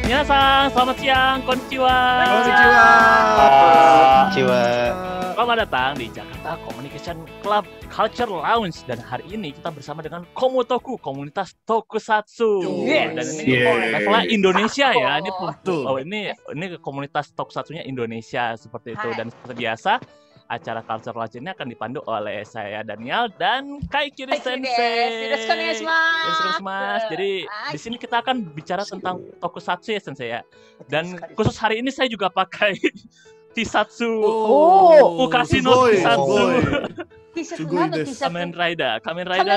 Minasan, selamat siang, konnichiwa. Konnichiwa. Konnichiwa. Selamat datang di Jakarta Communication Club Culture Lounge. Dan hari ini kita bersama dengan Komotoku, komunitas tokusatsu. Yes. Dan ini levelnya Indonesia ya. Ini Betul. ini komunitas tokusatsunya Indonesia seperti itu. Dan seperti biasa, acara Culture Lounge ini akan dipandu oleh saya Daniel dan Kaikiri Sensei. Mas. Jadi di sini kita akan bicara tentang tokusatsu ya Sensei ya. Dan khusus hari ini saya juga pakai Tisatsu. Fukashi no Tisatsu. Kamen Rider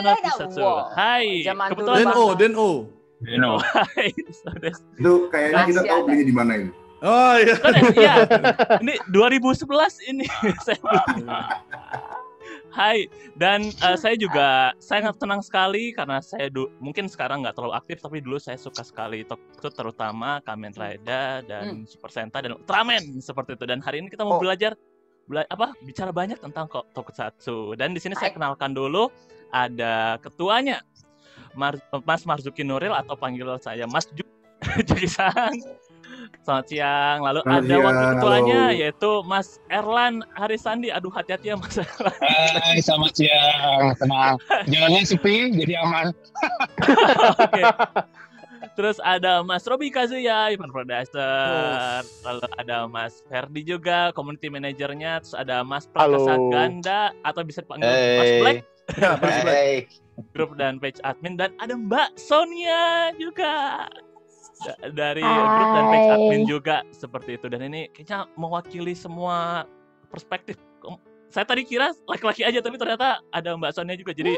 no Tisatsu. Hai. Kebetulan Deno. Hai. Itu kayaknya kita tahu belinya di mana ini. Oh iya. Iya. Ini 2011 ini saya beli. Hai, dan saya juga sangat senang sekali karena saya mungkin sekarang nggak terlalu aktif, tapi dulu saya suka sekali tokusatsu, terutama Kamen Rider dan Super Sentai dan Ultraman seperti itu. Dan hari ini kita mau bicara banyak tentang tokusatsu. Dan di sini saya kenalkan dulu ada ketuanya, Mas Marzuki Nuril atau panggil saya Mas Juki-san. Selamat siang. Lalu ada wakil ketuanya yaitu Mas Erlan Harisandi. Aduh, hati-hati ya Mas Erlan. Hai, selamat siang. Tenang. Jalannya sepi, jadi aman. Oke. Terus ada Mas Robi Kazuya, event producer. Lalu ada Mas Ferdi juga, community manajernya. Terus ada Mas Prakasa Ganda atau bisa dipanggil Mas Black. Ya, Mas Black. Grup dan page admin, dan ada Mbak Sonia juga. Dari grup dan page admin juga seperti itu. Dan ini kayaknya mewakili semua perspektif. Saya tadi kira laki-laki aja, tapi ternyata ada Mbak Sonia juga, jadi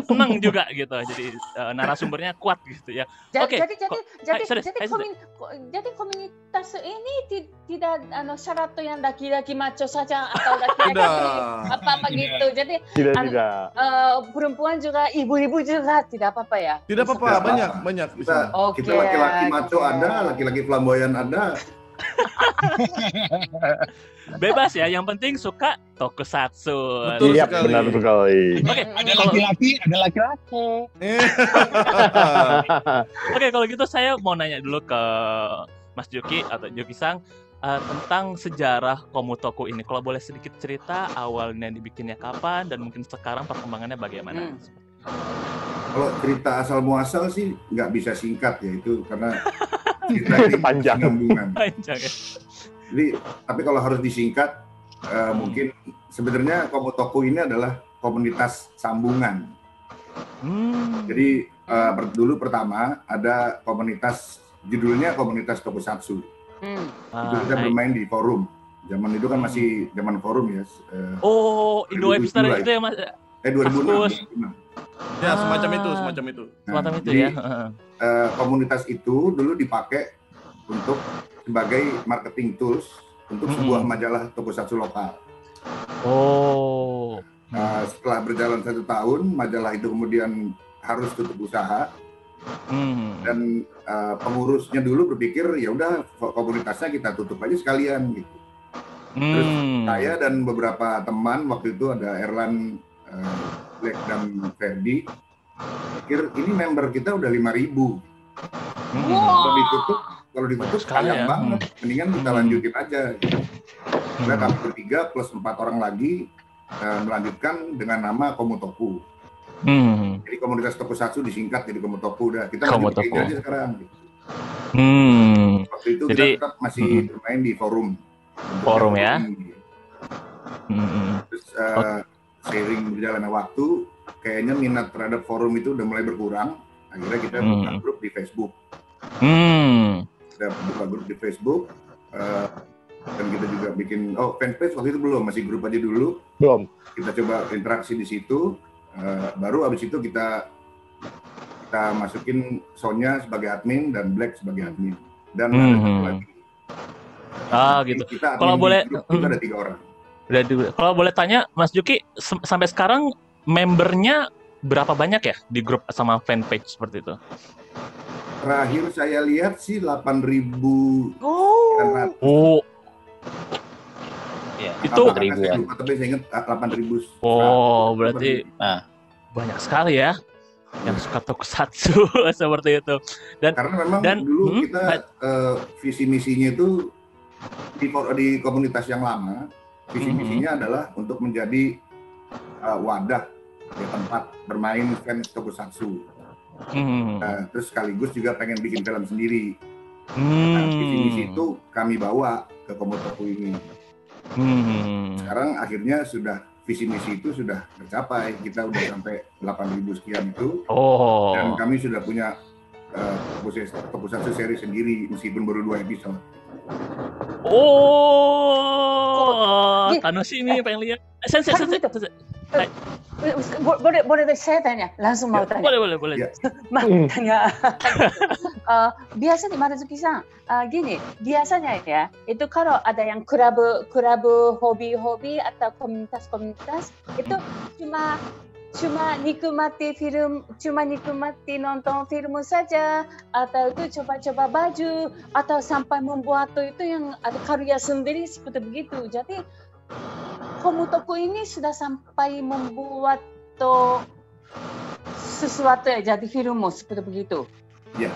senang juga gitu. Jadi narasumbernya kuat gitu ya. Oke. Jadi komunitas ini tidak syarat yang laki-laki maco saja atau laki-laki apa gitu. Jadi tidak. Perempuan juga, ibu-ibu juga tidak apa-apa ya. Tidak apa-apa, banyak. Kita laki-laki maco ada, laki-laki flamboyan ada. Bebas ya, yang penting suka tokusatsu. Betul Iya, sekali. benar sekali. Oke, Ada laki-laki, ada laki-laki. Oke, kalau gitu saya mau nanya dulu ke Mas Juki atau Juki-san tentang sejarah Komutoku ini. Kalau boleh sedikit cerita awalnya dibikinnya kapan dan mungkin sekarang perkembangannya bagaimana? Kalau cerita asal muasal sih nggak bisa singkat ya, itu karena cerita ini Panjang. Panjang ya. Jadi, tapi kalau harus disingkat, mungkin sebenarnya Komutoku ini adalah komunitas sambungan. Jadi dulu pertama ada komunitas, judulnya komunitas tokusatsu. Itu kita bermain di forum. Zaman itu kan masih zaman forum ya. Indo Webster itu ya Mas? 2006. Ya, semacam itu. Semacam itu jadi, ya. Komunitas itu dulu dipakai untuk sebagai marketing tools untuk sebuah majalah tokusatsu lokal. Setelah berjalan 1 tahun, majalah itu kemudian harus tutup usaha. Dan pengurusnya dulu berpikir ya udah komunitasnya kita tutup aja sekalian gitu. Terus saya dan beberapa teman waktu itu ada Erlan, Black dan Ferdi, pikir ini member kita udah 5.000. Kalau ditutup sayang banget, mendingan kita lanjutin aja. Kita kami bertiga plus 4 orang lagi melanjutkan dengan nama Komutoku. Jadi komunitas tokusatsu disingkat jadi Komutoku. Udah kita lanjutin aja sekarang. Waktu itu kita tetap masih bermain di forum. Forum ya. Terus seiring berjalannya waktu, kayaknya minat terhadap forum itu udah mulai berkurang. Akhirnya kita buka grup di Facebook. Kita buka grup di Facebook, dan kita juga bikin fanpage. Waktu itu belum, masih grup aja dulu. Belum. Kita coba interaksi di situ. Baru abis itu kita masukin Sonya sebagai admin dan Black sebagai admin. Dan ada satu lagi. Gitu. Kita Kalau boleh, kita ada 3 orang. Kalau boleh tanya, Mas Juki, sampai sekarang membernya berapa banyak ya di grup sama fanpage seperti itu? Terakhir saya lihat sih 8.000. Ya, itu 8.000 ya. Tapi saya ingat 8.000. Berarti banyak sekali ya. yang suka tokusatsu seperti itu. Karena memang dulu kita visi misinya itu di komunitas yang lama, visi misinya adalah untuk menjadi wadah ya, tempat bermain fans tokusatsu. Terus sekaligus juga pengen bikin film sendiri. Nah, visi misi itu kami bawa ke Komotoku ini. Sekarang akhirnya visi misi itu sudah tercapai. Kita udah sampai 8.000 sekian itu. Dan kami sudah punya tokusatsu seri sendiri meskipun baru 2 episode. Tanoshimi pengen lihat. Sensei. Boleh saya tanya? Langsung mau tanya. Boleh. Ya. Tanya. Biasa di Marazuki-san, gini, biasanya ya, itu kalau ada yang klub hobi atau komunitas, itu cuma nikmati nonton film saja, atau itu coba-coba baju, atau sampai membuat itu yang ada karya sendiri seperti begitu. Jadi Komotoku ini sudah sampai membuat sesuatu ya, jadi film seperti begitu. Ya.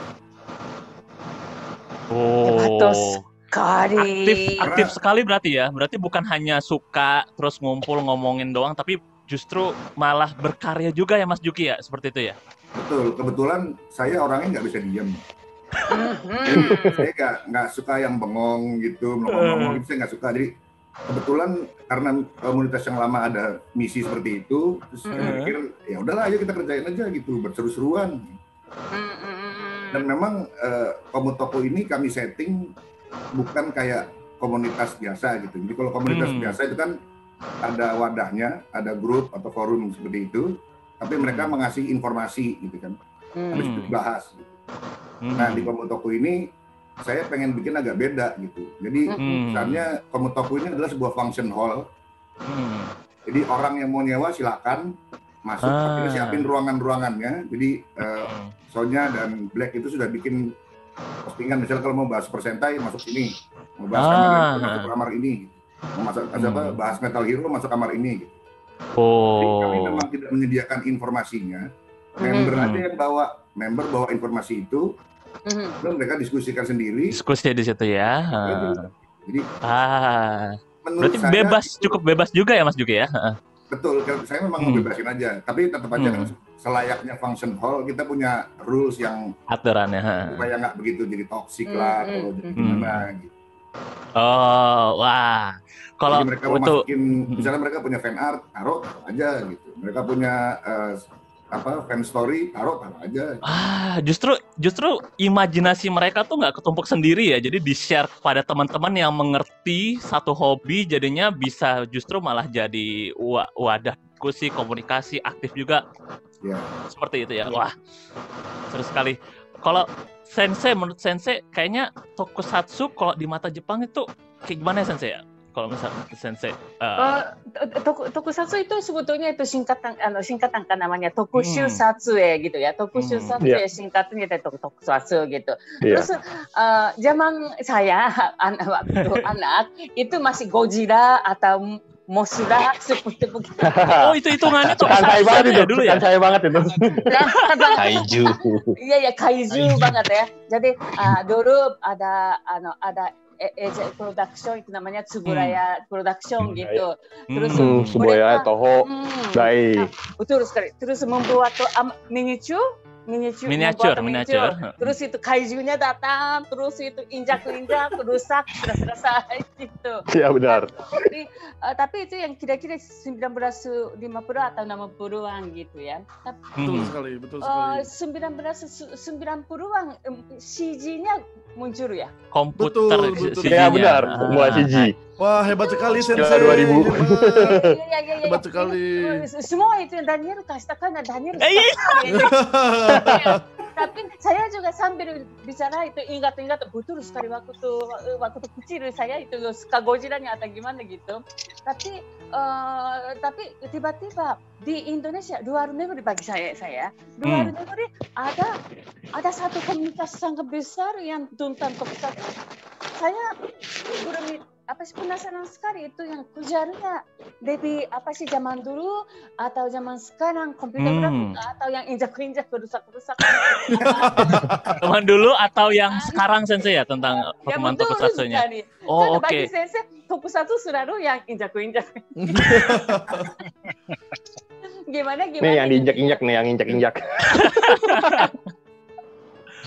Hebat sekali. Aktif sekali berarti ya. Berarti bukan hanya suka terus ngumpul ngomongin doang, tapi justru malah berkarya juga ya Mas Juki ya, seperti itu ya? Betul. Kebetulan saya orangnya nggak bisa diam. Saya nggak suka yang bengong gitu, ngomong gitu, saya nggak suka. Jadi kebetulan karena komunitas yang lama ada misi seperti itu, terus saya pikir ya udahlah ayo kita kerjain aja gitu, berseru-seruan. Dan memang Komotoku ini kami setting bukan kayak komunitas biasa gitu. Jadi kalau komunitas biasa itu kan ada wadahnya, ada grup atau forum seperti itu, tapi mereka mengasih informasi gitu kan, habis itu dibahas. Gitu. Nah di Komotoku ini saya pengen bikin agak beda gitu. Jadi misalnya Komotoku ini adalah sebuah function hall. Jadi orang yang mau nyewa silakan masuk, kita siapin ruangan-ruangannya. Jadi Sonya dan Black itu sudah bikin postingan, misalnya kalau mau bahas Super Sentai masuk sini, mau bahas masuk kamar ini, mau bahas Metal Hero masuk kamar ini. Gitu. Jadi kami memang tidak menyediakan informasinya. Member aja yang bawa informasi itu. Lalu mereka diskusikan sendiri. Diskusi di situ ya. Jadi, berarti saya cukup bebas juga ya Mas Juki ya. Betul, saya memang membebasin aja. Tapi tetap aja kan selayaknya function hall kita punya rules yang aturannya. Supaya nggak begitu jadi toksik lah atau jadi gimana gitu. Wah. Kalau mereka mau masukin, misalnya mereka punya fan art, taruh aja gitu. Mereka punya fan story, taruh aja. Justru imajinasi mereka tuh nggak ketumpuk sendiri ya. Jadi di-share kepada teman-teman yang mengerti satu hobi, jadinya bisa justru malah jadi wadah diskusi, komunikasi, aktif juga. Ya. Seperti itu ya. Wah, seru sekali. Kalau menurut Sensei, kayaknya tokusatsu kalau di mata Jepang itu kayak gimana ya Sensei ya? Kalau misalnya Sensei, tokusatsu itu sebetulnya itu singkatan kan namanya tokushusatsu gitu ya. Tokushusatsu ya singkatnya itu tokusatsu gitu. Terus zaman saya waktu anak itu masih Godzilla atau Mothra seperti begitu. Itu hitungannya tokusatsu ya dulu ya. Saya banget itu. Kaiju. Iya kaiju banget ya. Jadi dulu ada production itu namanya Tsuburaya Production gitu. Terus Tsuburaya, Toho, Dai. Betul sekali. Terus membuat miniatur. Terus itu kaijunya datang, terus itu injak-injak, rusak, sudah selesai gitu. Iya benar. Tapi itu yang kira-kira 1950 atau 60-an gitu ya. Betul sekali. 90-an CG-nya muncul ya. Komputer betul. Ya benar, semua CG. Wah, hebat sekali Sensei. 2000. Iya. Hebat sekali. Semua itu Daniel katakan Daniel. Tapi saya juga sambil bicara itu ingat-ingat betul sekali waktu kecil saya itu suka Godzilla-nya atau gimana gitu. Tapi tiba-tiba di Indonesia, luar negeri bagi saya luar negeri ada satu komunitas sangat besar yang tentang tokusatsu. Saya penasaran sekali itu yang kejarnya dari apa sih zaman dulu atau zaman sekarang komputer grafik atau yang injak-injak rusak-rusak. Zaman dulu atau yang sekarang Sensei ya tentang Pokemon Tokusatsu-nya. Oh, oke. Bagi Sensei Tokusatsu selalu yang injak-injak. Gimana? Nih yang diinjak-injak.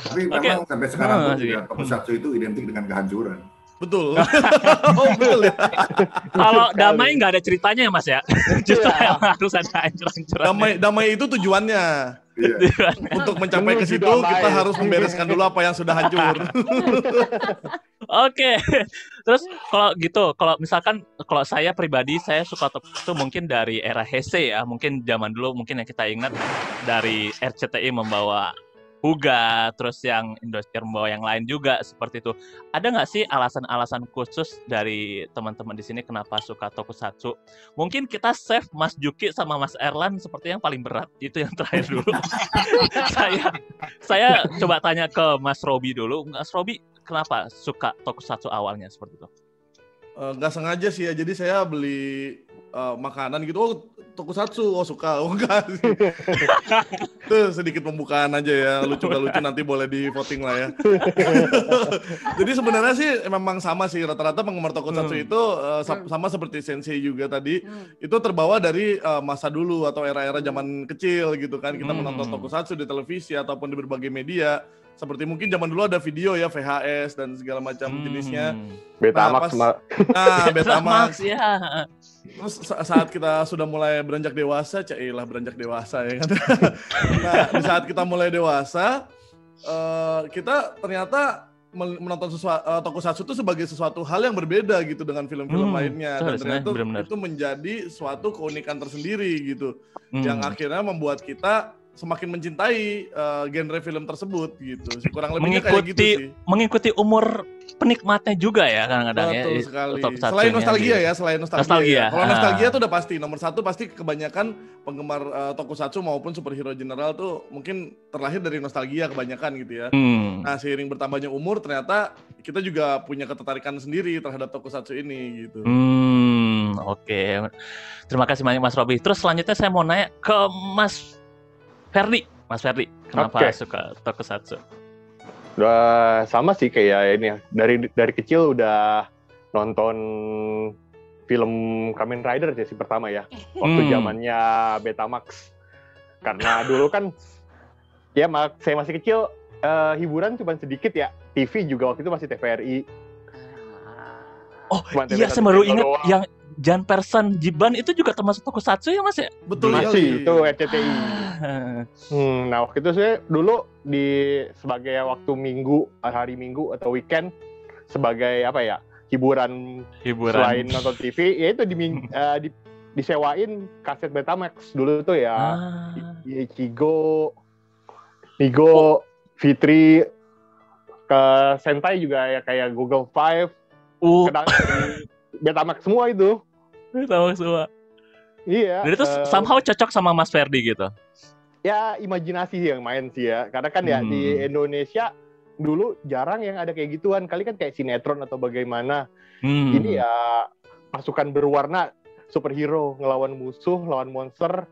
Tapi memang sampai sekarang pun juga Tokusatsu itu identik dengan kehancuran. Betul. Oh, betul ya. Kalau damai nggak ada ceritanya ya Mas ya. Justru harus ada hancur-hancuran. Damai itu tujuannya. Untuk mencapai ke situ kita harus membereskan dulu apa yang sudah hancur. Oke. Terus kalau misalkan kalau saya pribadi saya suka itu mungkin dari era Heisei ya, mungkin zaman dulu mungkin yang kita ingat dari RCTI membawa Huga, terus yang Indosiar membawa yang lain juga seperti itu. Ada nggak sih alasan-alasan khusus dari teman-teman di sini kenapa suka Tokusatsu? Mungkin kita save Mas Juki sama Mas Erlan seperti yang paling berat, itu yang terakhir dulu. saya coba tanya ke Mas Robi dulu. Mas Robi, kenapa suka Tokusatsu awalnya seperti itu? Nggak sengaja sih ya, jadi saya beli makanan gitu, oh Tokusatsu, oh suka, oh enggak sih. Itu sedikit pembukaan aja ya, lucu nanti boleh di voting lah ya. Jadi sebenarnya sih memang sama sih, rata-rata penggemar Tokusatsu itu sama seperti Sensei juga tadi, itu terbawa dari masa dulu atau era-era zaman kecil gitu kan, kita menonton Tokusatsu di televisi ataupun di berbagai media. Seperti mungkin zaman dulu ada video ya, VHS dan segala macam jenisnya. Betamax. Betamax. Ya. Terus saat kita sudah mulai beranjak dewasa, beranjak dewasa ya kan. Nah, di saat kita mulai dewasa, kita ternyata menonton Tokusatsu itu sebagai sesuatu hal yang berbeda gitu dengan film-film lainnya. Dan ternyata itu menjadi suatu keunikan tersendiri gitu. Yang akhirnya membuat kita semakin mencintai genre film tersebut gitu. Kurang lebihnya kayak gitu sih. Mengikuti umur penikmatnya juga ya kadang-kadang ya. Betul sekali. Selain nostalgia ya, nostalgia. Kalau nostalgia tuh udah pasti nomor satu, pasti kebanyakan penggemar Tokusatsu maupun superhero general tuh mungkin terlahir dari nostalgia kebanyakan gitu ya. Nah, seiring bertambahnya umur ternyata kita juga punya ketertarikan sendiri terhadap Tokusatsu ini gitu. Oke. Terima kasih banyak Mas Robi. Terus selanjutnya saya mau nanya ke Mas Ferdi, kenapa suka Tokusatsu? Sama sih kayak ini ya. Dari kecil udah nonton film Kamen Rider sih pertama ya. Waktu zamannya Betamax. Karena dulu kan ya saya masih kecil, hiburan cuma sedikit ya. TV juga waktu itu masih TVRI. Oh iya, saya baru ingat yang Jan Person Jiban itu juga termasuk Tokusatsu ya Mas ya? Betul masih, itu RCTI. Nah waktu itu saya dulu sebagai waktu hari Minggu atau weekend sebagai apa ya, hiburan. Selain nonton TV, ya itu disewain kaset Betamax dulu tuh ya. Ichigo, Nigo, Fitri, ke Sentai juga ya kayak Google Five. Betamax semua itu. Betamax semua. Iya. Jadi itu somehow cocok sama Mas Ferdi gitu. Ya imajinasi yang main sih ya. Karena kan ya di Indonesia dulu jarang yang ada kayak gituan. Kali kan kayak sinetron atau bagaimana. Ini ya pasukan berwarna superhero ngelawan musuh, lawan monster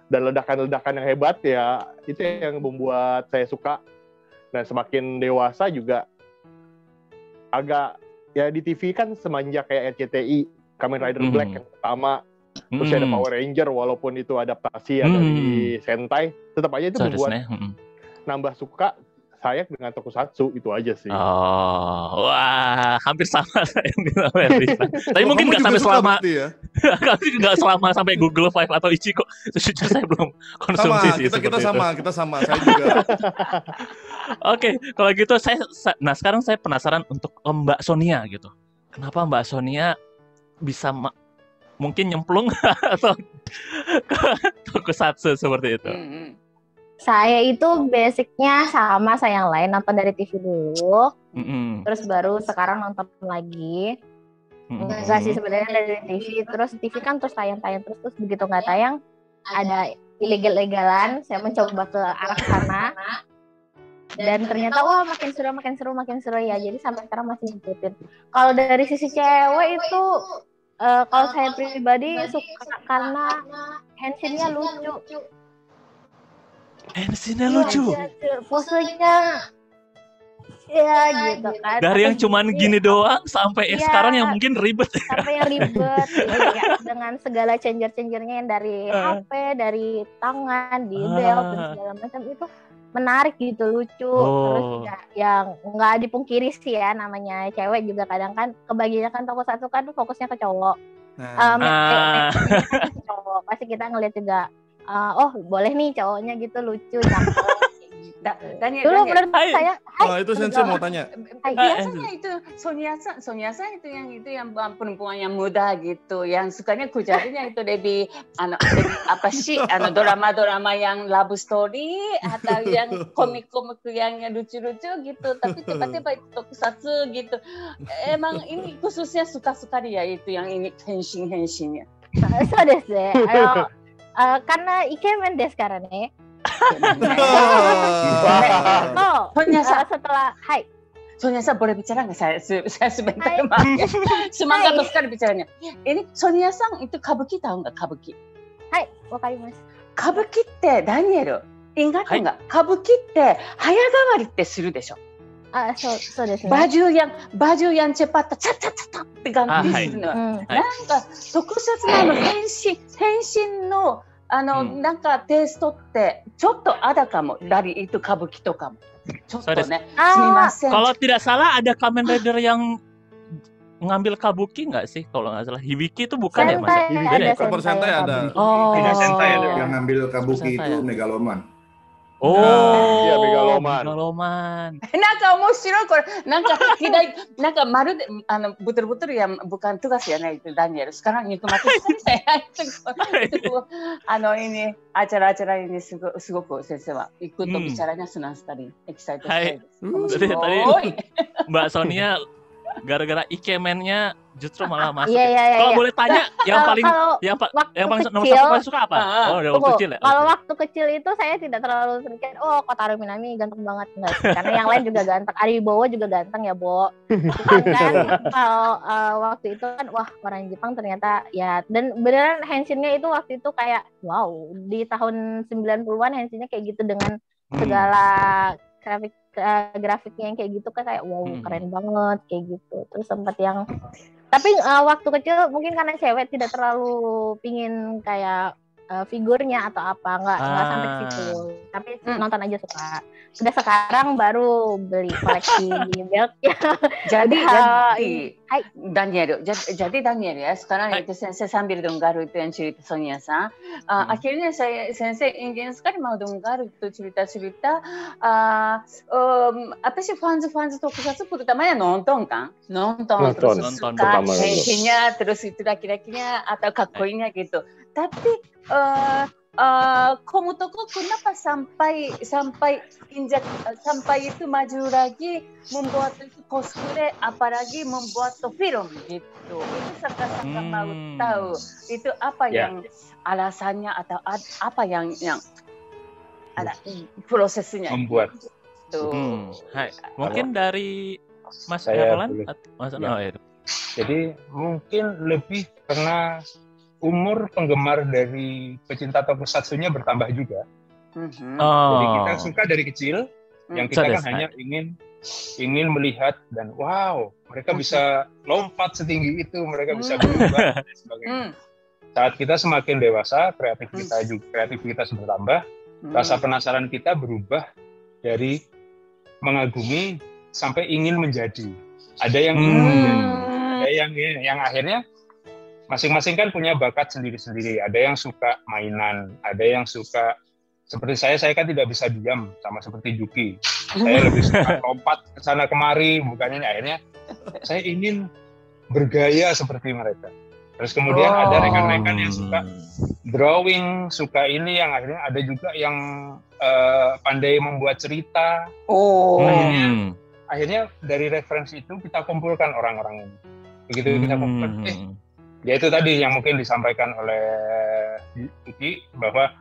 dan ledakan-ledakan yang hebat ya. Itu yang membuat saya suka. Dan semakin dewasa juga agak ya di TV kan semenjak kayak RCTI, Kamen Rider Black yang pertama, terus ada Power Ranger walaupun itu adaptasi ya dari Sentai, tetap aja itu membuat nambah suka saya dengan Tokusatsu, itu aja sih. Oh, wah, hampir sama saya dengan Ferdi. Tapi mungkin nggak sampai selama, nggak selama sampai Google Five atau Ichigo. Jujur saya belum konsumsi sih. Kita sama, saya juga. Oke, kalau gitu nah sekarang saya penasaran untuk Mbak Sonia gitu. Kenapa Mbak Sonia bisa mungkin nyemplung atau Tokusatsu seperti itu? Saya itu basicnya sama saya yang lain, nonton dari TV dulu, terus baru sekarang nonton lagi. Enggak sih sebenarnya dari TV, terus TV kan terus tayang terus begitu nggak tayang ada ilegal-legalan, saya mencoba ke arah sana. Dan ternyata wah makin seru ya. Jadi sampai sekarang masih ngikutin. Kalau dari sisi cewek itu kalau saya pribadi suka karena Henshin-nya lucu. Henshin-nya lucu. Posenya ya gitu kan. Dari yang cuman gini doang sampai sekarang yang mungkin ribet. Sampai yang ribet ya, dengan segala changer-changernya yang dari HP, dari tangan, di belt dan segala macam itu menarik gitu, lucu. Terus ya, yang nggak dipungkiri sih ya, namanya cewek juga kadang kan kebanyakan tokusatsu kan fokusnya ke cowok. Cowok pasti kita ngeliat juga oh boleh nih cowoknya gitu, lucu, cakep. Dulu menurut saya itu Sensei mau tanya. Biasanya itu Sonia itu yang perempuan yang muda gitu, yang sukanya kujarinya itu lebih apa sih drama yang love story atau yang komik yang lucu-lucu gitu, tapi tiba-tiba itu tokusatsu gitu. Emang ini khususnya suka dia itu yang ini Henshin-nya. So desu. Karena ikemen desu karena nih. Setelah Sonia boleh bicara nggak saya sebentar semangat sekali bicaranya. Ini Sonia sang itu kabuki tahu nggak kabuki? Hai, wakarimasu. Kabukiってダニエルingat nggak? Kabukiって早変わりってするでしょ。そうですね。baju yang cepatってgantiするの。なんか特撮の変身のなんかテイストってちょっとあだかもdari itu kabukiとかもちょっとね。すみません。Kalau tidak salah ada Kamen Rider yang ngambil kabuki nggak sih? Kalau nggak salah Hibiki itu bukan ya Mas? Super Sentai ada. Tidak Sentai ada. Yang ngambil kabuki itu Megaloman. Iya Megaloman. なんか面白いこれなんかまるでbetul-betul yang bukan tugas ya nah itu Daniel. Sekarang nikmati saya itu ini acara-acara ini sugoku sensei wa ikut bicaranya senang sekali, excited sekali. Tadi Mbak Sonia gara-gara ikemennya justru malah masuk. Iya. Kalau boleh tanya yang paling nomor satu paling suka apa? Waktu kecil ya. Kalau waktu kecil itu saya tidak terlalu terkait. Kotaro Minami ganteng banget enggak sih? Karena yang lain juga ganteng. Ari Wibowo juga ganteng ya, Bo. Kan kalau waktu itu kan wah orang Jepang ternyata ya, dan beneran Henshin-nya itu waktu itu kayak wow, di tahun 90-an Henshin-nya kayak gitu dengan segala grafiknya yang kayak gitu kan kayak wow keren banget kayak gitu. Terus sempat yang tapi waktu kecil mungkin karena cewek tidak terlalu pingin kayak figurnya atau apa nggak sampai ke situ, tapi nonton aja suka. Sudah sekarang baru beli koleksi belt ya. Jadi Daniel ya sekarang itu sensei sambil dengar itu yang cerita Sonia san. Akhirnya sensei ingin sekali mau dengar itu cerita-cerita apa sih fans tokusatsu terutamanya nonton terus suka Henshin-nya terus itu laki-lakinya atau kakoinya gitu. Tapi Komutoko kenapa sampai itu maju lagi membuat itu cosplay apalagi membuat film gitu. Itu saya mau tahu itu apa yang alasannya atau apa yang ada prosesnya membuat. Mungkin dari Mas Herlan atau Mas Jadi mungkin lebih karena umur penggemar dari pecinta tokusatsunya bertambah juga. Jadi kita suka dari kecil, yang kita kan hanya ingin melihat dan wow, mereka bisa lompat setinggi itu, mereka bisa berubah dan sebagainya. Saat kita semakin dewasa, kreativitas bertambah, rasa penasaran kita berubah dari mengagumi sampai ingin menjadi. Ada yang ingin menjadi, ada yang akhirnya masing-masing kan punya bakat sendiri-sendiri. Ada yang suka mainan, ada yang suka seperti saya kan tidak bisa diam sama seperti Yuki. Saya lebih suka lompat ke sana kemari, bukannya akhirnya saya ingin bergaya seperti mereka. Terus kemudian ada rekan-rekan yang suka drawing, suka ini, yang akhirnya ada juga yang pandai membuat cerita. Akhirnya dari referensi itu kita kumpulkan orang-orang ini. Begitu kita kumpulkan, ya itu tadi yang mungkin disampaikan oleh Yuki bahwa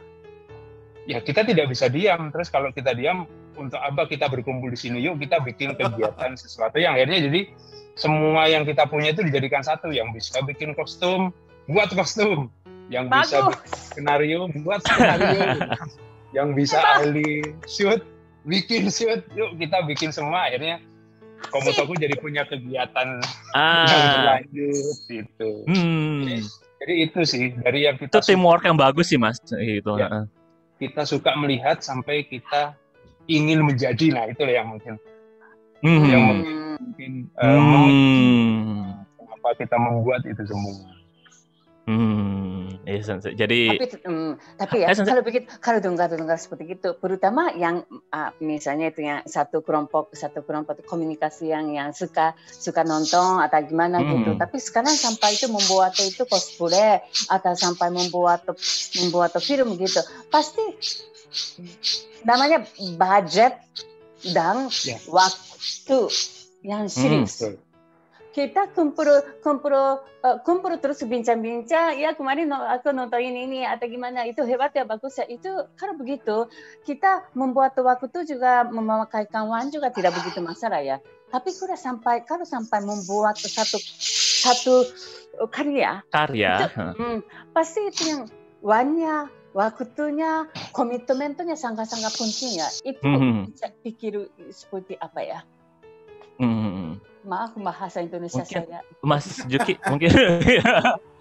ya kita tidak bisa diam. Terus kalau kita diam, untuk apa kita berkumpul di sini, yuk kita bikin kegiatan sesuatu yang akhirnya jadi semua yang kita punya itu dijadikan satu. Yang bisa bikin kostum, buat kostum. Yang bisa bikin skenario, buat skenario. Yang bisa ahli shoot, bikin shoot. Yuk kita bikin semua. Akhirnya Komotoku jadi punya kegiatan yang berlanjut gitu. Jadi itu sih dari yang kita. Itu teamwork yang bagus sih Mas. Gitu. Ya, kita suka melihat sampai kita ingin menjadi. Nah itulah yang mungkin. Yang mungkin kenapa kita membuat itu semua. Iya, jadi tapi ya kalau dengar seperti itu, terutama yang misalnya itu yang satu kelompok komunikasi yang suka nonton atau gimana gitu. Tapi sekarang sampai itu membuat itu cosplay atau sampai membuat film gitu, pasti namanya budget dan waktu yang serius. Kita kumpul terus bincang-bincang, ya kemarin aku nonton ini atau gimana, itu hebat ya, bagus ya. Itu kalau begitu kita membuat waktu itu juga memakai kawan juga tidak begitu masalah ya. Tapi kalau sampai membuat satu karya itu, pasti itu yang waktunya, komitmennya sangat-sangat penting ya. Itu bisa pikir seperti apa ya? Maaf bahasa Indonesia mungkin, saya. Mas Juki mungkin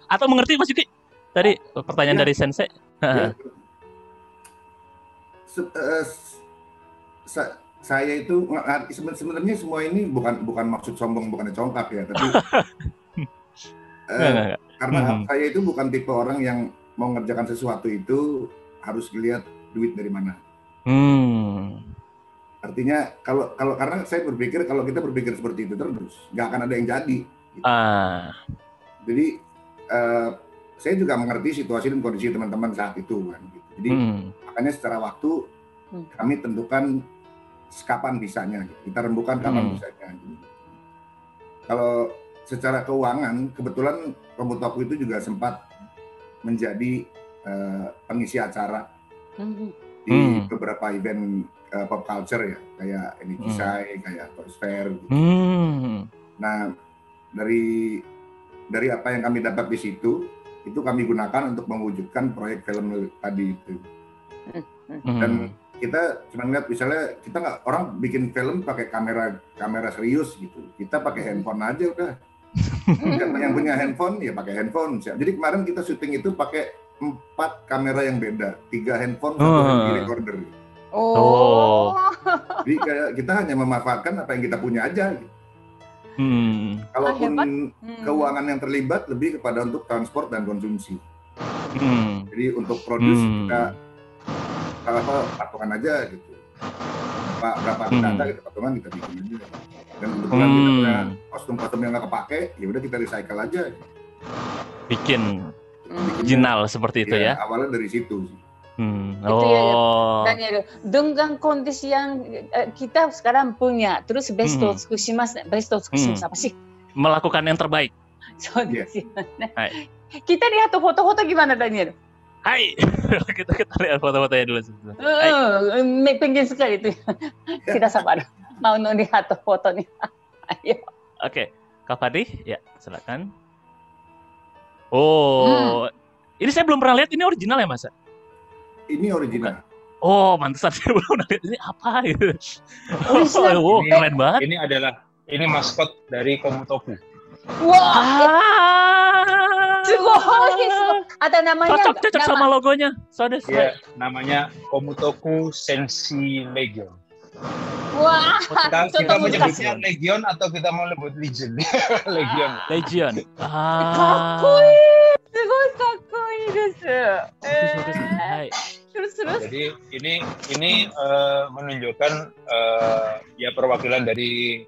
atau mengerti Mas Juki tadi pertanyaan dari Sensei? Saya itu sebenarnya semua ini bukan maksud sombong, bukan congkak ya, tapi karena saya itu bukan tipe orang yang mau ngerjakan sesuatu itu harus lihat duit dari mana. Artinya karena saya berpikir kalau kita berpikir seperti itu terus nggak akan ada yang jadi. Gitu. Jadi saya juga mengerti situasi dan kondisi teman-teman saat itu kan. Gitu. Jadi makanya secara waktu kami tentukan kapan bisanya. Gitu. Kita rembukan kapan bisanya. Gitu. Kalau secara keuangan kebetulan Komotoku itu juga sempat menjadi pengisi acara di beberapa event pop culture ya, kayak Enikisai, kayak Toys Fair gitu. Nah, dari apa yang kami dapat di situ, itu kami gunakan untuk mewujudkan proyek film tadi itu. Dan kita cuma lihat misalnya kita nggak, orang bikin film pakai kamera serius gitu, kita pakai handphone aja udah. Yang punya handphone ya pakai handphone. Jadi kemarin kita syuting itu pakai 4 kamera yang beda, 3 handphone, 1 hand recorder. Jadi kayak kita hanya memanfaatkan apa yang kita punya aja. Gitu. Kalaupun keuangan yang terlibat lebih kepada untuk transport dan konsumsi. Jadi untuk produce kita patungan aja gitu. Berapa kita ada kita patungan kita bikin aja. Dan kebetulan kita punya kostum-kostum yang nggak kepake, ya udah kita recycle aja. Gitu. Bikin original seperti itu ya. Awalnya dari situ sih. Itu ya, Daniel. Dengan kondisi yang kita sekarang punya, terus best of apa sih? Melakukan yang terbaik. Kita lihat foto-foto gimana, Daniel? Hai, kita lihat foto-fotonya dulu. Pengen sekali itu. Tidak sabar, mau lihat foto nih. Ayo. Oke, Kak Fadli, ya silakan. Ini saya belum pernah lihat. Ini original ya, Mas? Ini original. Mantesan saya belum lihat. Ini apa gitu? Keren banget. Ini maskot dari Komotoku. Ada namanya. Cocok sama logonya. Ya, namanya Komotoku Senshi Legion. Wah, kita menyebutnya Legion atau kita mau menyebut Legion? Legion. Terus. Jadi ini menunjukkan ya perwakilan dari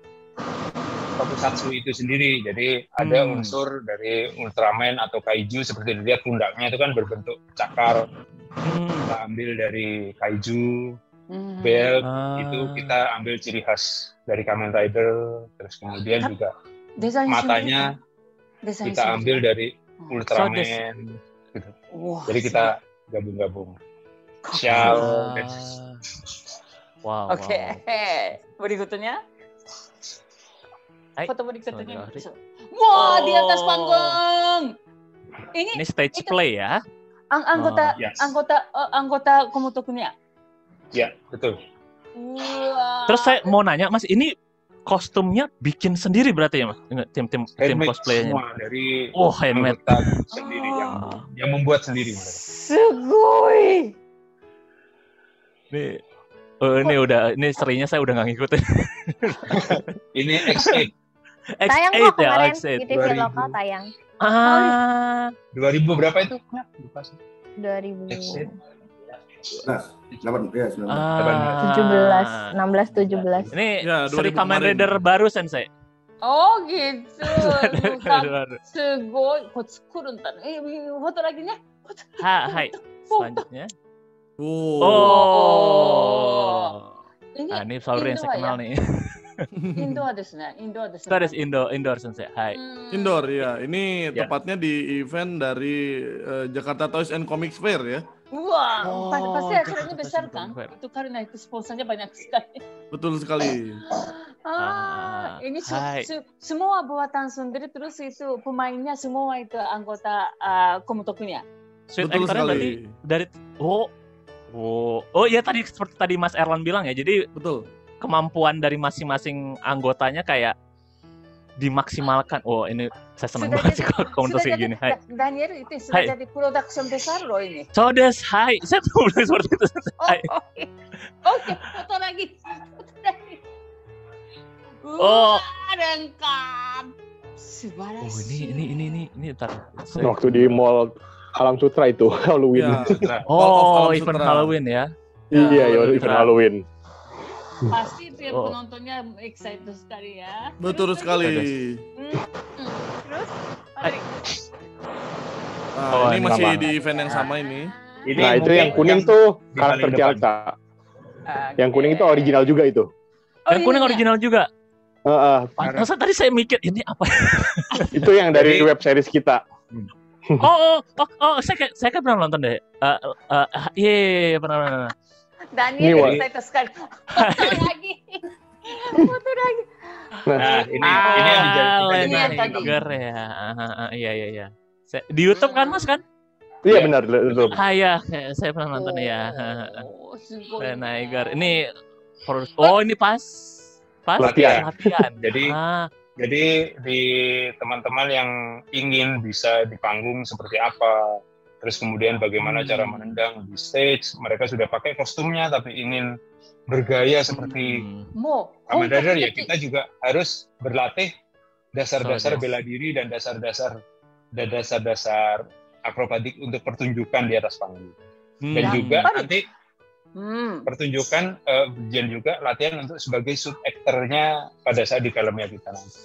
tokusatsu itu sendiri. Jadi ada unsur dari Ultraman atau Kaiju, seperti dilihat pundaknya itu kan berbentuk cakar. Kita ambil dari Kaiju. Belt itu kita ambil ciri khas dari Kamen Rider, terus kemudian juga matanya kita ambil dari Ultraman gitu. Jadi kita gabung-gabung. Shell Wow. Oke. Berikutnya. Foto berikutnya. Wah, di atas panggung. Ini stage play ya? Anggota Komotokunya. Ya, betul. Wow. Terus saya mau nanya, Mas, ini kostumnya bikin sendiri berarti ya, Mas? Tim cosplaynya. Semua dari handmade sendiri yang membuat sendiri. Sugoi. Ini serinya saya udah nggak ngikutin. Ini X8. Tayang kok kemarin di TV lokal tayang. 2000 berapa itu? Lupa sih. 2000. 17. Ini seri Kamen Rider baru, Sensei. Oh gitu. Sugoi. Kotsukurun tan. Foto lagi nya. Hai. Selanjutnya. Ini Sauri yang saya kenal nih. Indoor desu ne. Indoor Sensei. Hai. Indoor ya. Ini tepatnya di event dari Jakarta Toys and Comics Fair ya. Wah, pasti acaranya besar kan? Itu karena itu sponsornya banyak sekali. Betul sekali. Ini semua buatan sendiri, terus itu pemainnya semua itu anggota Komotokunya. Betul sekali. Dari ya tadi seperti tadi Mas Erlan bilang ya. Jadi betul. Kemampuan dari masing-masing anggotanya kayak dimaksimalkan. Ini saya senang banget sih kalau komunitas kayak gini. Hai. Daniel itu sudah jadi production besar loh ini. Sodes, hai. Saya belum seperti itu. Hai. Oke, foto lagi. Lengkap. Subhanallah. Ini ntar. Waktu di mall Alam Sutra itu Halloween. Ya, event Halloween ya. Iya, event Halloween. Pasti penontonnya excited sekali ya. Betul sekali. Terus? Ini masih di event yang sama ini. Nah, itu yang kuning tuh karakter Celta. Yang kuning itu original juga itu. Yang kuning original juga. Masa tadi saya mikir ini apa? Itu yang dari web series kita. Saya kan pernah nonton deh. Pernah. Daniel excited sekali. Foto lagi. Nah, ini yang dijadikan Tiger ya. Iya. Di YouTube kan, Mas kan? Iya benar, betul. Iya, saya pernah nonton ya. Tiger. Ini ini pas latihan. Jadi di teman-teman yang ingin bisa di panggung seperti apa, terus kemudian bagaimana cara menendang di stage, mereka sudah pakai kostumnya tapi ingin bergaya seperti Kamen Rider, ya kita juga harus berlatih dasar-dasar bela diri dan dasar-dasar akrobatik untuk pertunjukan di atas panggung. Dan juga nanti pertunjukan dan juga latihan untuk sebagai sub actor-nya pada saat di filmnya kita nanti.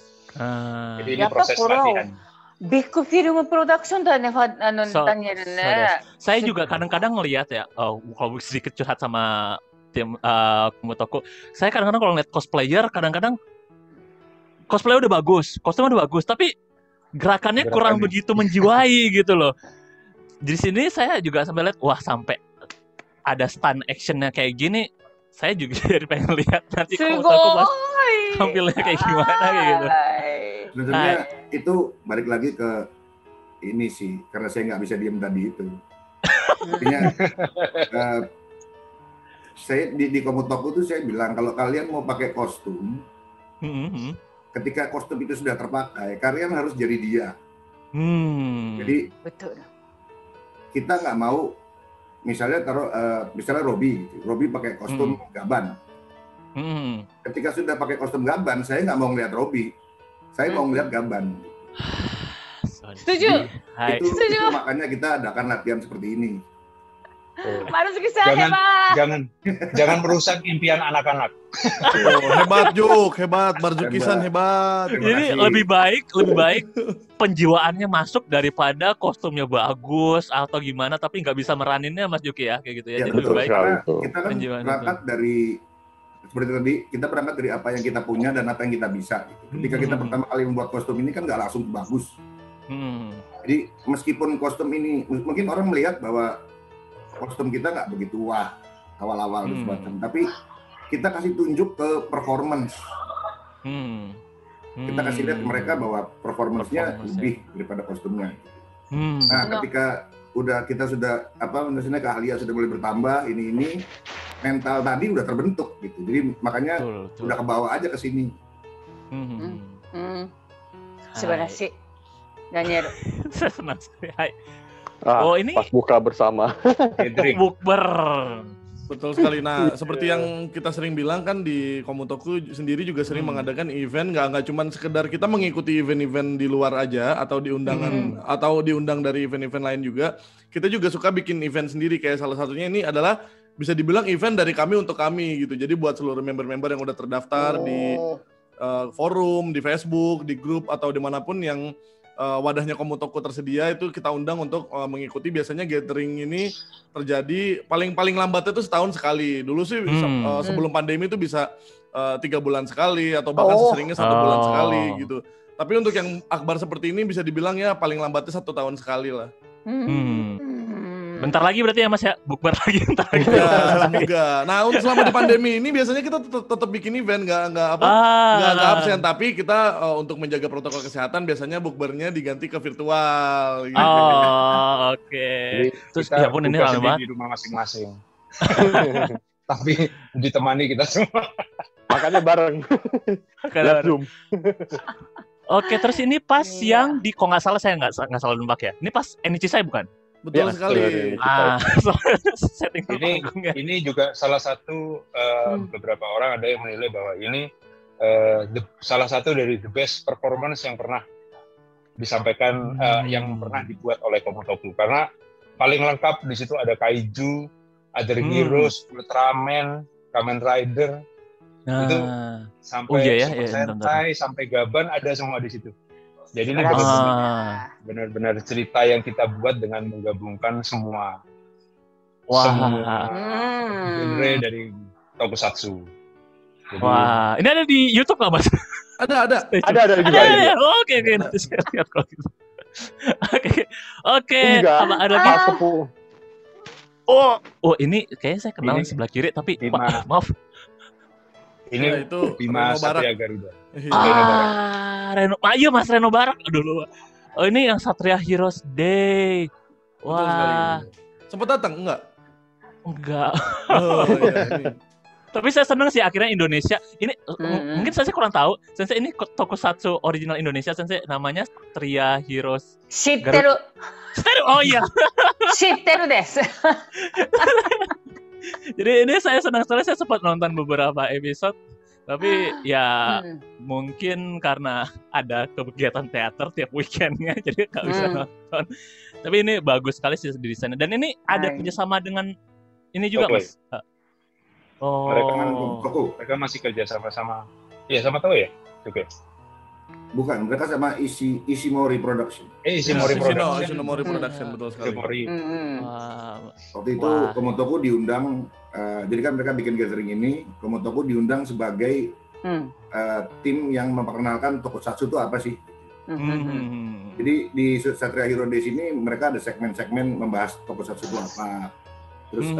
Jadi ini proses latihan. Big film production dan Daniel. Saya juga kadang-kadang ngelihat ya, kalau sedikit curhat sama tim Komotoku, saya kadang-kadang kalau ngeliat cosplayer, kadang-kadang cosplay udah bagus, kostumnya udah bagus, tapi gerakannya kurang begitu menjiwai gitu loh. Di sini saya juga sampai lihat, wah sampai ada stunt actionnya kayak gini, saya juga jadi pengen lihat nanti Komotoku pas tampilnya kayak gimana gitu. Sebenarnya itu balik lagi ke ini sih, karena saya nggak bisa diem tadi itu. Artinya saya di Komotoku tuh saya bilang kalau kalian mau pakai kostum, ketika kostum itu sudah terpakai, kalian harus jadi dia. Jadi betul. Kita nggak mau misalnya misalnya Robby pakai kostum gaban. Ketika sudah pakai kostum gaban, saya nggak mau ngeliat Robby, saya mau ngeliat gaban. Setuju. Itu makanya kita adakan latihan seperti ini. Jangan merusak impian anak-anak. Hebat Marzuki-san hebat. Jadi lebih baik penjiwaannya masuk daripada kostumnya bagus atau gimana tapi nggak bisa meraninnya, Mas Juki ya, kayak gitu ya. Jadi lebih baik. Kita kan berangkat dari seperti tadi, kita berangkat dari apa yang kita punya dan apa yang kita bisa. Ketika kita pertama kali membuat kostum ini kan nggak langsung bagus. Jadi meskipun kostum ini mungkin orang melihat bahwa kostum kita nggak begitu wah awal-awal semacam, tapi kita kasih tunjuk ke performance. Kita kasih lihat ke mereka bahwa performance-nya lebih daripada kostumnya. Nah, ketika kita sudah misalnya keahlian sudah mulai bertambah, ini mental tadi udah terbentuk gitu. Jadi makanya udah kebawa aja ke sini. Subarashi. Daniel. Saya senang sekali. Hai. Ini pas buka bersama. Bukber. Betul sekali. Nah, seperti yang kita sering bilang kan di Komutoku sendiri juga sering mengadakan event, nggak cuma sekedar kita mengikuti event-event di luar aja atau diundangan atau diundang dari event-event lain juga. Kita juga suka bikin event sendiri, kayak salah satunya ini adalah bisa dibilang event dari kami untuk kami gitu. Jadi buat seluruh member-member yang udah terdaftar di forum, di Facebook, di grup atau dimanapun yang wadahnya Komutoku tersedia, itu kita undang untuk mengikuti. Biasanya gathering ini terjadi paling lambatnya itu setahun sekali. Dulu sih sebelum pandemi itu bisa 3 bulan sekali atau bahkan seseringnya 1 bulan sekali gitu. Tapi untuk yang akbar seperti ini bisa dibilang ya paling lambatnya 1 tahun sekali lah. Bentar lagi berarti ya Mas ya, bukber lagi bentar lagi. Ya, semoga. Nah, untuk selama di pandemi ini biasanya kita tetap bikin event, nggak absen, tapi kita untuk menjaga protokol kesehatan biasanya bukbernya diganti ke virtual. Gitu. Oke. Terus ya pun ini ramai banget di rumah masing-masing. Tapi ditemani kita semua. Makanya bareng. Zoom. Oke, terus ini pas yang di, kok nggak salah saya nggak salah nembak ya. Ini pas Enichi saya bukan? Betul sekali. Ini juga salah satu beberapa orang ada yang menilai bahwa ini salah satu dari the best performance yang pernah disampaikan, yang pernah dibuat oleh Komutoku, karena paling lengkap di situ ada kaiju, Other Heroes, Ultraman, Kamen Rider, itu sampai Sentai, sampai Gaban ada semua di situ. Jadi ini benar-benar cerita yang kita buat dengan menggabungkan semua genre dari Tokusatsu. Jadi, ini ada di YouTube nggak Mas? Ada juga. Oke, nanti saya lihat kalau gitu. Oke. Ada di ini kayaknya saya kenal sebelah kiri, tapi maaf. Ini itu Bima Satria Garuda. Iya Mas, Reno Barak. Aduh lupa. Ini yang Satria Heroes Day. Wah. Sempat datang enggak? Enggak. Tapi saya senang sih akhirnya Indonesia. Ini mungkin saya kurang tahu. Sensei ini Tokusatsu original Indonesia, Sensei, namanya Satria Heroes. Shitteru. Oh iya. Shitteru desu. Jadi ini saya senang sekali, saya sempat nonton beberapa episode, tapi ya mungkin karena ada kegiatan teater tiap weekendnya, jadi nggak bisa nonton. Tapi ini bagus sekali sih di sana. Dan ini ada kerjasama dengan ini juga Mas. Mereka masih kerja sama-sama. Iya, sama tahu ya? Oke. Bukan, mereka sama Ishimori Production. Ishimori Production, betul sekali. Waktu itu Komutoku diundang, jadi kan mereka bikin gathering ini, Komutoku diundang sebagai tim yang memperkenalkan Tokusatsu itu apa sih. Jadi di Satria Hero Days ini mereka ada segmen-segmen membahas Tokusatsu itu apa, terus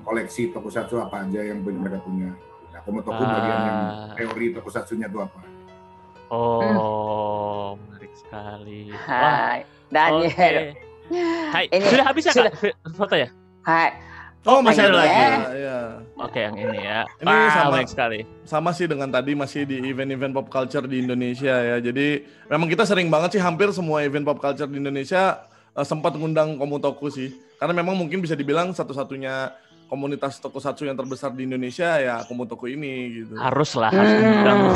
koleksi Tokusatsu apa aja yang mereka punya. Nah, Komutoku bagian yang teori Tokusatsunya itu apa. Menarik sekali. Hai, Daniel. Hai, sudah habis ya Kak foto ya? Hai. Masih ada lagi. Ya. Oke, yang ini ya. Ini baik sekali. Sama sih dengan tadi, masih di event-event pop culture di Indonesia ya. Jadi memang kita sering banget sih, hampir semua event pop culture di Indonesia sempat mengundang Komutoku sih. Karena memang mungkin bisa dibilang satu-satunya komunitas Tokusatsu yang terbesar di Indonesia ya Komutoku ini gitu. Harus undang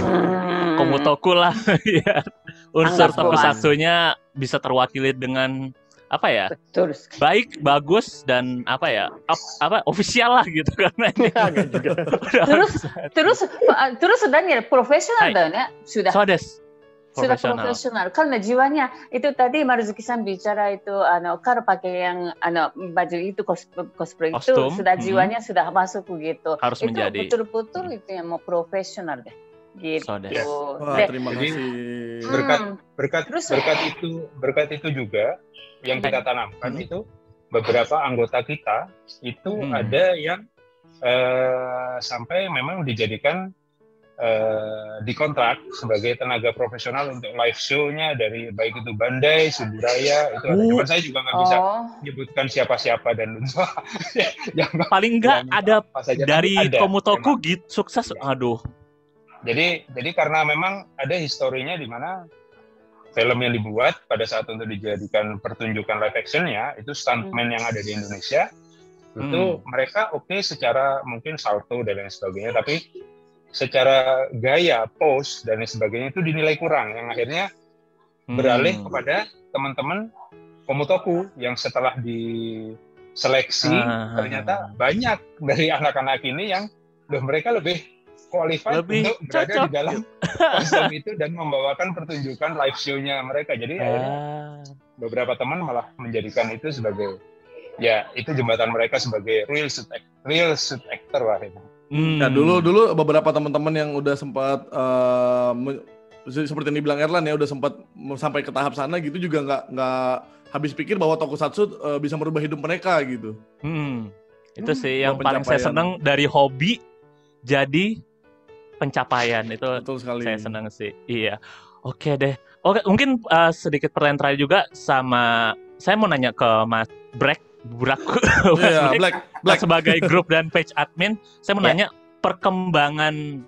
Komutoku lah ya. Unsur Tokusatsunya bisa terwakili dengan apa ya? Betul. Baik, bagus, dan apa ya? Ofisial lah gitu karena ini juga. terus Daniel profesional ya sudah. Sudah profesional. Karena jiwanya itu tadi Maruzuki-san bicara itu kalau pakai yang baju itu cosplay itu sudah jiwanya sudah masuk gitu. Harus itu menjadi betul-betul itu yang mau profesional deh. Gitu. Terima kasih. Berkat itu juga yang kita tanamkan itu beberapa anggota kita itu ada yang sampai memang dijadikan dikontrak sebagai tenaga profesional untuk live show-nya dari baik itu Bandai, Suburaya itu ada. Cuman saya juga nggak bisa menyebutkan siapa-siapa dan paling nggak ada dari Komutoku gitu sukses. Aduh. Jadi karena memang ada historinya di mana film yang dibuat pada saat untuk dijadikan pertunjukan live action-nya itu stuntman yang ada di Indonesia itu mereka oke secara mungkin salto dan lain sebagainya, tapi secara gaya, pose dan lain sebagainya itu dinilai kurang, yang akhirnya beralih kepada teman-teman Komutoku yang setelah diseleksi ternyata banyak dari anak-anak ini yang mereka lebih qualified untuk berada di dalam kostum itu dan membawakan pertunjukan live show-nya mereka. Jadi akhirnya beberapa teman malah menjadikan itu sebagai itu jembatan mereka sebagai real suit actor lah itu. Ya dulu beberapa teman-teman yang udah sempat seperti yang dibilang Erlan ya udah sempat sampai ke tahap sana gitu juga nggak habis pikir bahwa tokusatsu bisa merubah hidup mereka gitu. Itu sih yang paling saya senang dari hobi jadi pencapaian itu. Betul sekali. Saya senang sih. Iya. Oke deh. Oke, mungkin sedikit pertanyaan terakhir juga sama saya mau nanya ke Mas Black sebagai grup dan page admin, saya mau nanya perkembangan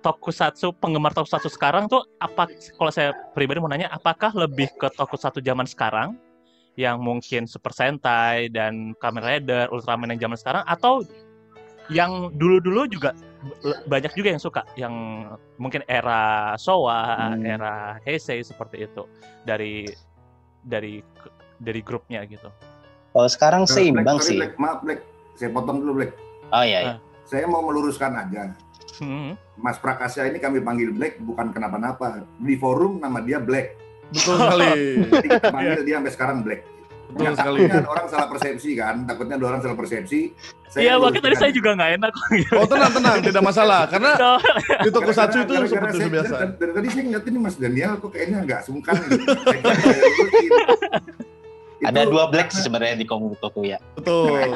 tokusatsu, penggemar tokusatsu sekarang tuh apa? Kalau saya pribadi mau nanya, apakah lebih ke tokusatsu zaman sekarang yang mungkin Super Sentai dan Kamen Rider, Ultraman yang zaman sekarang, atau yang dulu-dulu juga banyak juga yang suka, yang mungkin era Showa, era Heisei seperti itu dari grupnya gitu. Oh sekarang seimbang sih. Maaf Black, saya potong dulu Black. Oh iya. Saya mau meluruskan aja. Mas Prakasya ini kami panggil Black bukan kenapa-napa. Di forum nama dia Black. Betul sekali. Jadi kita panggil dia sampai sekarang Black. Betul sekali. Takutnya orang salah persepsi kan. Takutnya ada orang salah persepsi. Iya makanya tadi saya juga nggak enak. Oh tenang, tidak masalah. Karena di tokusatsu itu seperti biasa. Dari tadi saya ngeliatin Mas Daniel kok kayaknya nggak sungkan. Ada 2 Black sih sebenarnya di Komutoku ya. Betul.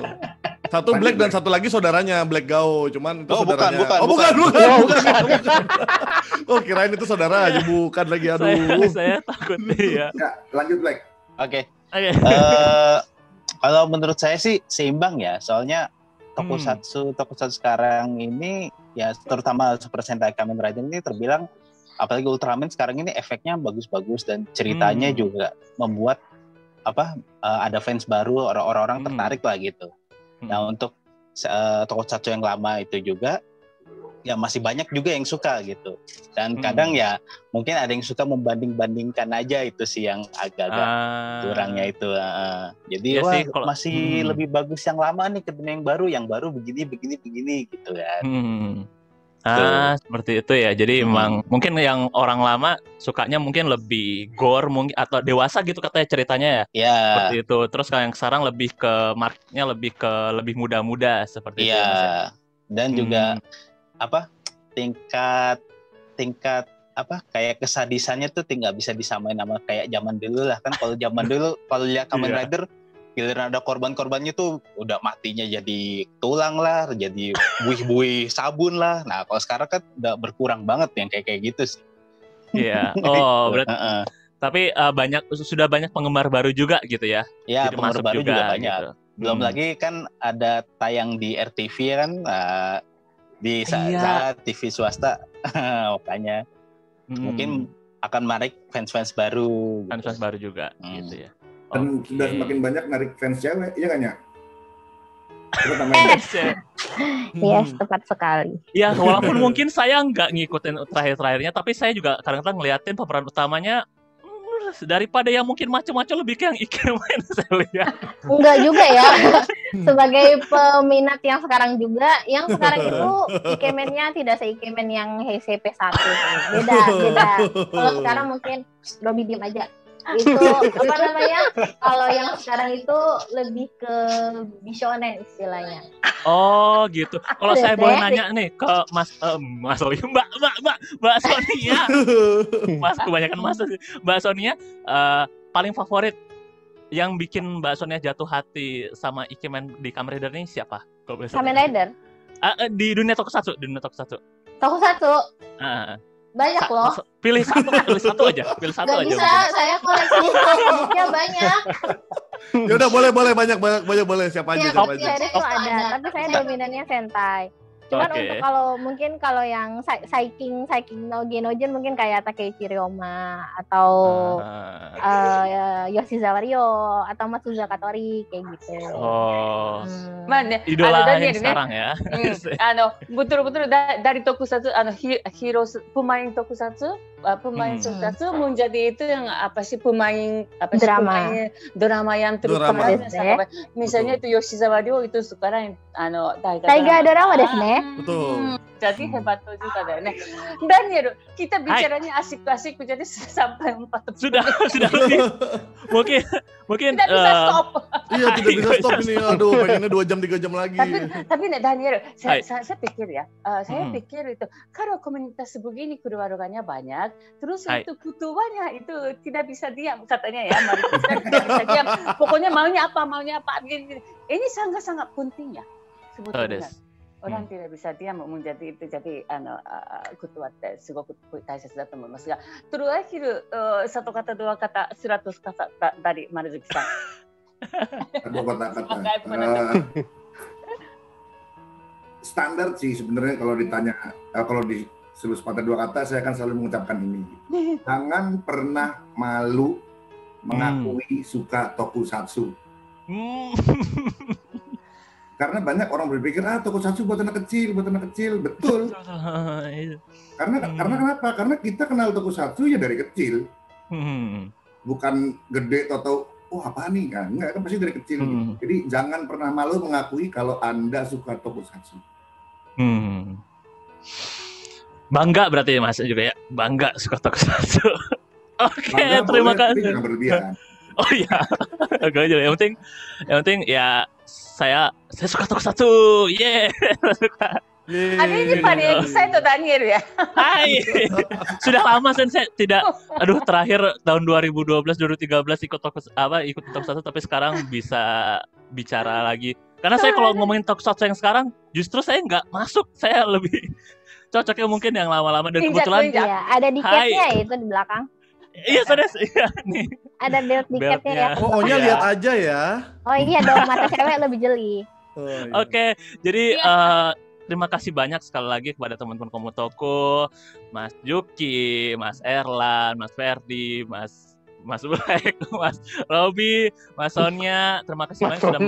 Satu Black dan satu lagi saudaranya Black Gao, cuman itu saudaranya. Bukan. Oh kirain itu saudara aja, bukan lagi. Aduh. Saya takut nih ya. Lanjut Black. Oke. Kalau menurut saya sih seimbang ya, soalnya tokusatsu sekarang ini ya terutama Super Sentai Kamen Rider ini terbilang, apalagi Ultraman sekarang ini efeknya bagus-bagus dan ceritanya juga membuat ada fans baru, orang-orang tertarik lah gitu. Nah untuk tokusatsu yang lama itu juga ya masih banyak juga yang suka gitu. Dan kadang ya mungkin ada yang suka membanding-bandingkan aja, itu sih yang agak-agak kurangnya itu. Jadi ya sih, masih lebih bagus yang lama nih ketimbang yang baru begini gitu kan. Seperti itu ya. Jadi emang mungkin yang orang lama sukanya mungkin lebih gore mungkin atau dewasa gitu katanya ceritanya ya. Iya. Seperti itu. Terus kalau yang sekarang lebih ke marketnya lebih muda-muda seperti itu. Iya. Dan juga tingkat kayak kesadisannya tuh nggak bisa disamain sama kayak zaman dulu lah kan. Kalau zaman dulu kalau lihat Kamen Rider giliran ada korban-korbannya tuh udah matinya jadi tulang lah, jadi buih-buih sabun lah. Nah kalau sekarang kan udah berkurang banget yang kayak gitu sih. Iya. Oh berarti. Tapi sudah banyak penggemar baru juga gitu ya? Iya penggemar baru juga banyak. Gitu. Belum lagi kan ada tayang di RTV kan, di saat TV swasta, makanya mungkin akan menarik fans-fans baru. Fans-fans baru juga gitu ya. Dan sudah semakin banyak narik fans cewek, iya kan ya? Yes, tepat sekali. Ya, walaupun mungkin saya nggak ngikutin terakhir-terakhirnya, tapi saya juga kadang-kadang ngeliatin pemeran utamanya daripada yang mungkin macam-macam lebih ke yang Ikemen saya lihat. Enggak juga ya. Sebagai peminat yang sekarang juga, yang sekarang itu Ikemennya tidak se-Ikemen yang Heisei P1. Beda. Kalau sekarang mungkin Robby diem aja. Itu kalau yang sekarang itu lebih ke bishonen istilahnya. Oh gitu. Kalau saya boleh nanya nih ke Mas Sonia, Mbak Sonia. Mas kebanyakan Mbak Sonia, paling favorit yang bikin Mbak Sonia jatuh hati sama Ikemen di Kamen Rider ini siapa? Kamen Rider. Di dunia tokusatsu, Tokusatsu. Banyak loh. Pilih satu aja. Gak bisa, saya koleksinya banyak. Ya udah boleh banyak boleh siapa aja. Series tuh ada, tapi saya dominannya Sentai. Cuman untuk kalau yang Saiking no Genojin mungkin kayak Takeichi Ryoma atau Yoshizawa Ryo atau Matsuzaka Tori kayak gitu. Idola yang sekarang ya. Betul-betul dari tokusatsu hero pemain tokusatsu menjadi itu yang pemain drama yang terutama misalnya itu Yoshizawa Ryo itu sekarang Taiga drama desu ne. Betul. Jadi hebat juga deh. Daniel, kita bicaranya asik-asik jadi sampai 40. Sudah lebih. Mungkin tidak bisa stop. Iya, tidak bisa stop ini. Aduh, pengennya 2 jam 3 jam lagi. Tapi Daniel, saya pikir ya, saya pikir itu kalau komunitas begini keluarganya banyak, terus itu ketuanya itu tidak bisa diam katanya ya, mari kita tidak bisa diam. Pokoknya maunya apa. Ini sangat-sangat penting ya sebetulnya. Orang tidak bisa diam menjadi itu jadi ketuaってすごく大切だと思いますが、terakhir satu kata 2 kata 100 kata dari Marzuki san. 2 kata-kata. Standar sih sebenarnya kalau ditanya kalau disebut sepatah 2 kata saya akan selalu mengucapkan ini. Jangan pernah malu mengakui suka tokusatsu. Karena banyak orang berpikir tokusatsu buat anak kecil, betul. Karena kenapa? Karena kita kenal tokusatsu ya dari kecil, bukan gede atau apa nih kan? Enggak, kan pasti dari kecil. Jadi jangan pernah malu mengakui kalau Anda suka tokusatsu. Bangga berarti ya Mas juga ya, bangga suka tokusatsu. Oke, terima kasih. Jangan berlebihan. Oh iya, agak aja. Yang penting ya saya suka tokusatsu, suka. Ada ini paling excited Daniel ya. Hai, sudah lama saya tidak. Terakhir tahun 2012, 2013 ikut tokusatsu, tapi sekarang bisa bicara lagi. Karena saya kalau ngomongin tokusatsu yang sekarang, justru saya nggak masuk. Saya lebih cocoknya mungkin yang lama-lama dan kebetulan. Iya, ada diketnya itu di belakang. Iya, iya nih. Ada belt diketnya ya. Pokoknya lihat aja ya. Oh iya dong, mata cewek lebih jeli. Oke, jadi terima kasih banyak sekali lagi kepada teman-teman Komutoko, Mas Juki, Mas Erlan, Mas Ferdi, Mas Black, Mas Robi, Mas Sonia. Terima kasih banyak sudah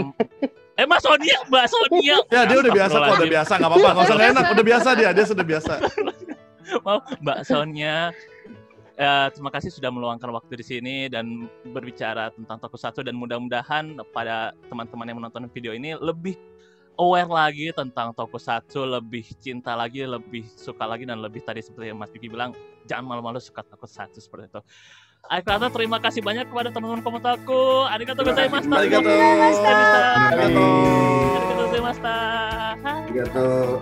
Mbak Sonia. Ya, dia udah biasa kok, nggak apa-apa, nggak usah enak, udah biasa dia sudah biasa. Mau Mbak Sonia. Terima kasih sudah meluangkan waktu di sini dan berbicara tentang tokusatsu, dan mudah-mudahan pada teman-teman yang menonton video ini lebih aware lagi tentang tokusatsu, lebih cinta lagi, lebih suka lagi, dan lebih tadi seperti yang Mas Vicky bilang, jangan malu-malu suka tokusatsu seperti itu. Akhirnya terima kasih banyak kepada teman-teman Komutaku. Arigatou gozaimashita. Arigatou. Arigatou gozaimashita. Arigatou.